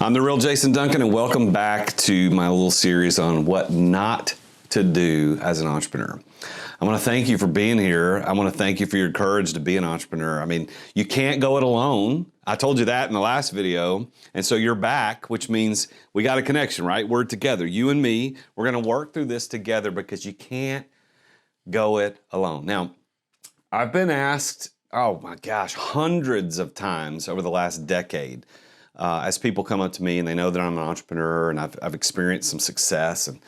I'm the real Jason Duncan, and welcome back to my little series on what not to do as an entrepreneur. I want to thank you for being here. I want to thank you for your courage to be an entrepreneur. I mean, you can't go it alone. I told you that in the last video. And so you're back, which means we got a connection, right? We're together. You and me, we're going to work through this together because you can't go it alone. Now, I've been asked, oh my gosh, hundreds of times over the last decade, as people come up to me and they know that I'm an entrepreneur and I've experienced some success and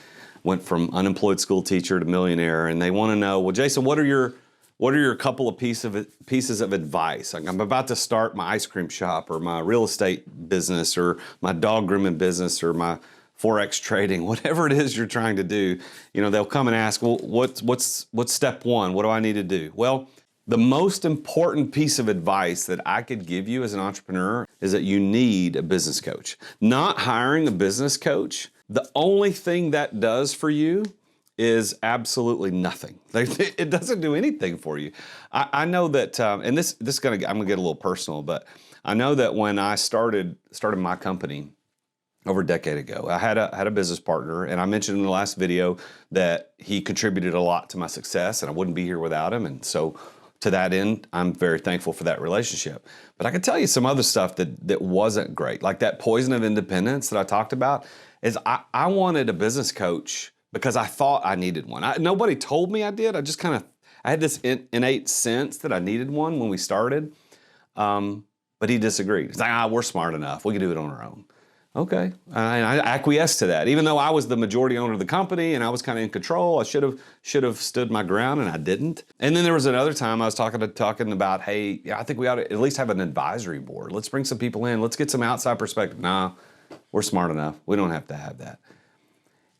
went from unemployed school teacher to millionaire, and they want to know, well, Jason, what are your couple of pieces of advice? Like, I'm about to start my ice cream shop or my real estate business or my dog grooming business or my Forex trading, whatever it is you're trying to do. You know, they'll come and ask, well, what's step one? What do I need to do? Well, the most important piece of advice that I could give you as an entrepreneur is that you need a business coach. Not hiring a business coach, the only thing that does for you is absolutely nothing. It doesn't do anything for you. I know that, and this I'm gonna get a little personal, but I know that when I started my company over a decade ago, I had a business partner, and I mentioned in the last video that he contributed a lot to my success, and I wouldn't be here without him. And so, to that end, I'm very thankful for that relationship. But I can tell you some other stuff that wasn't great, like that poison of independence that I talked about. Is I wanted a business coach because I thought I needed one. Nobody told me I did. I had this innate sense that I needed one when we started. But he disagreed. He's like, we're smart enough. We can do it on our own. Okay, I acquiesced to that. Even though I was the majority owner of the company and I was kind of in control, I should have stood my ground, and I didn't. And then there was another time I was talking about, hey, yeah, I think we ought to at least have an advisory board. Let's bring some people in. Let's get some outside perspective. Nah, we're smart enough. We don't have to have that.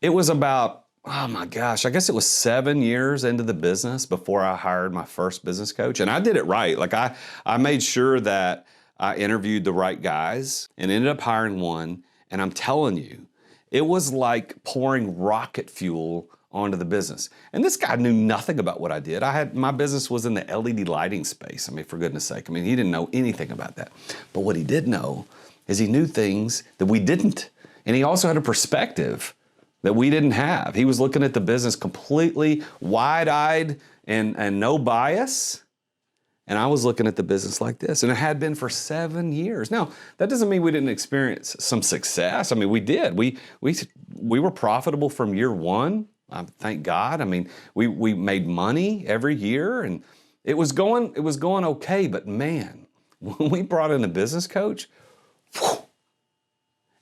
It was about, oh my gosh, I guess it was 7 years into the business before I hired my first business coach. And I did it right. Like I made sure that I interviewed the right guys and ended up hiring one. And I'm telling you, it was like pouring rocket fuel onto the business. And this guy knew nothing about what I did. My business was in the LED lighting space. I mean, for goodness sake. I mean, he didn't know anything about that. But what he did know is he knew things that we didn't. And he also had a perspective that we didn't have. He was looking at the business completely wide-eyed and no bias. And I was looking at the business like this, and it had been for 7 years. Now, that doesn't mean we didn't experience some success. I mean, we did. We were profitable from year one. Thank God. I mean, we made money every year, and it was going okay. But man, when we brought in a business coach, whew,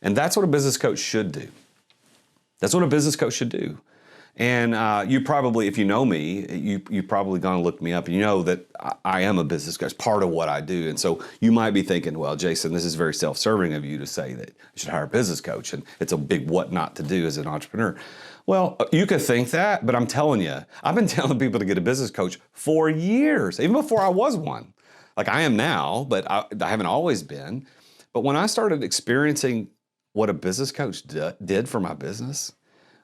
and that's what a business coach should do. That's what a business coach should do. And you probably, if you know me, you probably gonna look me up and you know that I am a business coach, part of what I do. And so you might be thinking, well, Jason, this is very self-serving of you to say that you should hire a business coach, and it's a big what not to do as an entrepreneur. Well, you could think that, but I'm telling you, I've been telling people to get a business coach for years, even before I was one. Like I am now, but I haven't always been. But when I started experiencing what a business coach did for my business,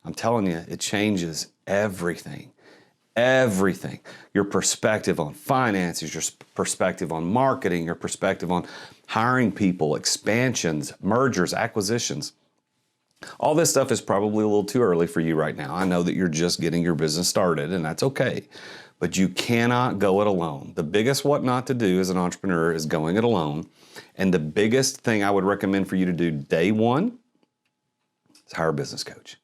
I'm telling you, it changes everything. Everything. Your perspective on finances, your perspective on marketing, your perspective on hiring people, expansions, mergers, acquisitions. All this stuff is probably a little too early for you right now. I know that you're just getting your business started, and that's okay. But you cannot go it alone. The biggest what not to do as an entrepreneur is going it alone. And the biggest thing I would recommend for you to do day one is hire a business coach.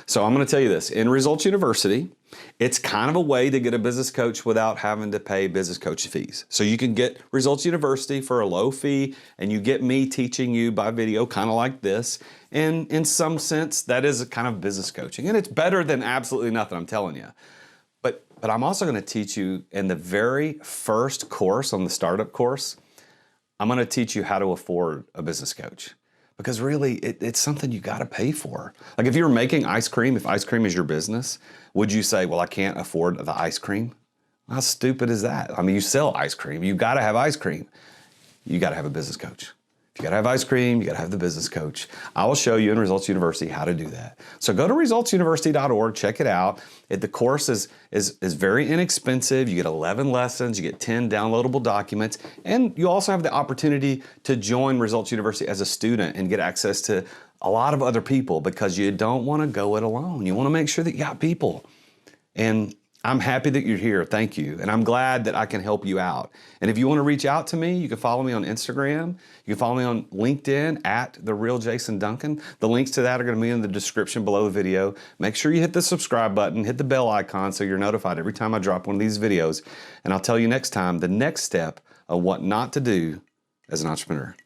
So I'm going to tell you this, in Results University, it's kind of a way to get a business coach without having to pay business coach fees. So you can get Results University for a low fee, and you get me teaching you by video, kind of like this. And in some sense, that is a kind of business coaching. And it's better than absolutely nothing, I'm telling you. But I'm also going to teach you in the very first course, on the startup course, I'm going to teach you how to afford a business coach. Because really, it's something you got to pay for. Like if you were making ice cream, if ice cream is your business, would you say, well, I can't afford the ice cream? How stupid is that? I mean, you sell ice cream. You got to have ice cream. You got to have a business coach. If you got to have ice cream, you got to have the business coach. I will show you in Results University how to do that. So go to resultsuniversity.org, check it out. The course is very inexpensive. You get 11 lessons, you get 10 downloadable documents, and you also have the opportunity to join Results University as a student and get access to a lot of other people, because you don't want to go it alone. You want to make sure that you got people. And I'm happy that you're here. Thank you. And I'm glad that I can help you out. And if you want to reach out to me, you can follow me on Instagram. You can follow me on LinkedIn at The Real Jason Duncan. The links to that are going to be in the description below the video. Make sure you hit the subscribe button, hit the bell icon so you're notified every time I drop one of these videos. And I'll tell you next time the next step of what not to do as an entrepreneur.